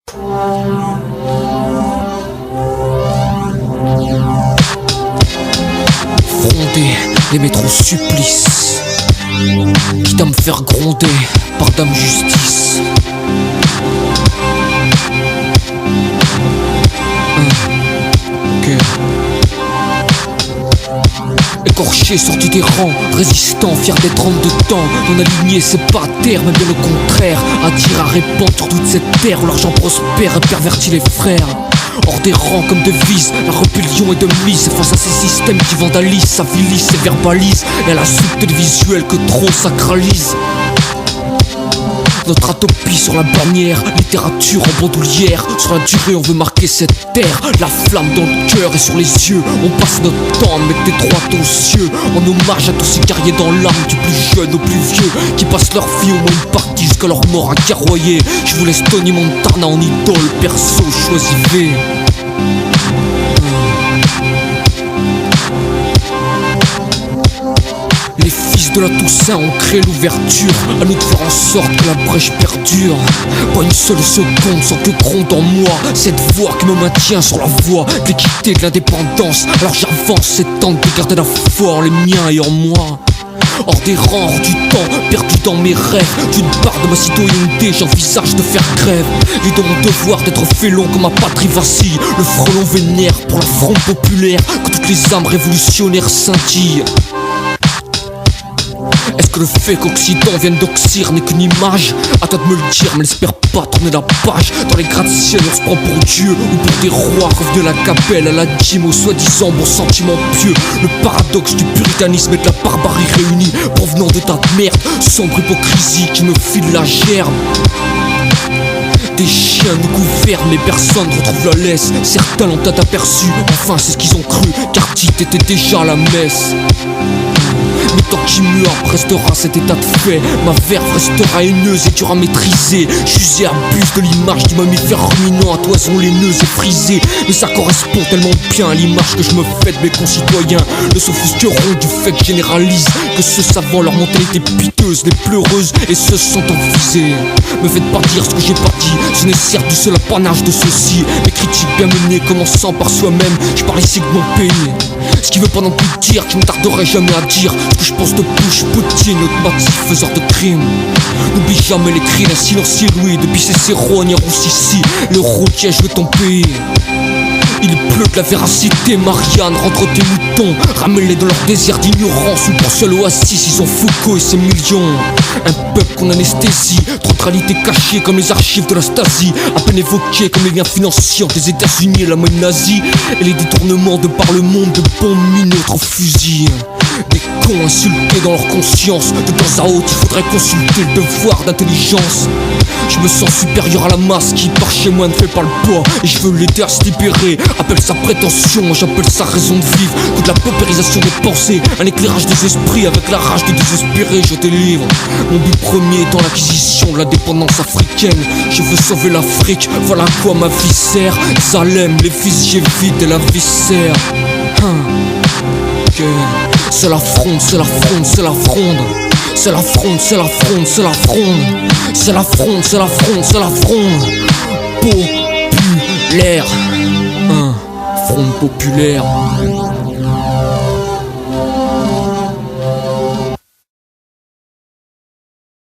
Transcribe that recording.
Fronder les métros supplices, quitte à me faire gronder par dame justice. Ok. Écorché, sorti des rangs, résistant, fier d'être homme de temps. Non aligné, c'est pas terre, mais bien le contraire. À dire, à répandre sur toute cette terre où l'argent prospère et pervertit les frères. Hors des rangs comme devise, la rébellion est de mise face à ces systèmes qui vandalisent, s'avilissent et verbalisent. Et à la suite des visuels que trop sacralisent. Notre atopie sur la bannière, littérature en bandoulière. Sur la durée on veut marquer cette terre, la flamme dans le cœur et sur les yeux. On passe notre temps à mettre des droites aux cieux, en hommage à tous ces guerriers dans l'âme, du plus jeune au plus vieux, qui passent leur vie au moins une partie jusqu'à leur mort à guerroyer. Je vous laisse Tony Montana en idole, perso choisi V. Les fils de la Toussaint ont créé l'ouverture, à nous de faire en sorte que la brèche perdure. Pas une seule seconde sans que gronde en moi cette voix qui me maintient sur la voie de l'équité, de l'indépendance. Alors j'avance, c'est temps de garder la foi en les miens et en moi. Hors des rangs, hors du temps, perdu dans mes rêves. D'une part de ma citoyenneté, j'envisage de faire grève. Et de mon devoir d'être félon comme ma patrie vacille. Le frelon vénère pour la fronde populaire, que toutes les âmes révolutionnaires scintillent. Est-ce que le fait qu'Occident vienne d'Oxyre n'est qu'une image? À toi de me le dire, mais n'espère pas tourner la page. Dans les gratte-ciel on se prend pour Dieu ou pour des rois revenus à la capelle, à la dîme, aux soi-disant bons sentiments pieux. Le paradoxe du puritanisme et de la barbarie réunie, provenant de ta merde, sombre hypocrisie qui me file la gerbe. Des chiens nous gouvernent mais personne ne retrouve la laisse. Certains l'ont aperçu, enfin c'est ce qu'ils ont cru, car Tite était déjà à la messe. Mais tant qu'il meurt restera cet état de fait. Ma verve restera haineuse et dure à maîtriser. J'use et abuse de l'image du mammifère ruminant à toison laineuse et frisée. Mais ça correspond tellement bien à l'image que je me fais de mes concitoyens. Ne s'offusqueront du fait que généralise que ceux savant leur mentalité piteuse, les pleureuses et ceux sont envisés. Me faites pas dire ce que j'ai pas dit, ce n'est certes du seul apanage de ceux-ci. Mes critiques bien menées commençant par soi-même, je parle ici de mon pays. Ce qui veut pas non plus dire qu'il ne tarderait jamais à dire ce que je pense de bouche Poutine, automatique faiseur de crimes. N'oublie jamais les cris d'un silencieux Louis depuis ses cérognes roussissi. Le routier veut ton pays. Il pleut de la véracité, Marianne, rentre tes moutons, ramène-les dans leur désir d'ignorance, où pour seul oasis ils ont Foucault et ses millions. Un peuple qu'on anesthésie, trop de réalité cachée comme les archives de la Stasi, à peine évoquées comme les liens financiers entre les États-Unis et la mode nazie, et les détournements de par le monde de bombes mineutres en fusil. Des cons insultés dans leur conscience, de temps à autre il faudrait consulter le devoir d'intelligence. Je me sens supérieur à la masse qui par chez moi ne fait pas le poids, et je veux l'aider à se libérer. Appelle ça prétention, moi j'appelle ça raison de vivre. Toute la paupérisation des pensées, un éclairage des esprits. Avec la rage de désespérer je délivre. Mon but premier étant l'acquisition de la dépendance africaine. Je veux sauver l'Afrique, voilà à quoi ma vie sert. Salem, les fils j'évite et la vie sert. Okay. C'est la fronde, c'est la fronde, c'est la fronde. C'est la fronde, c'est la fronde, c'est la fronde. C'est la fronde, c'est la fronde, c'est la fronde. Populaire. Fronde populaire.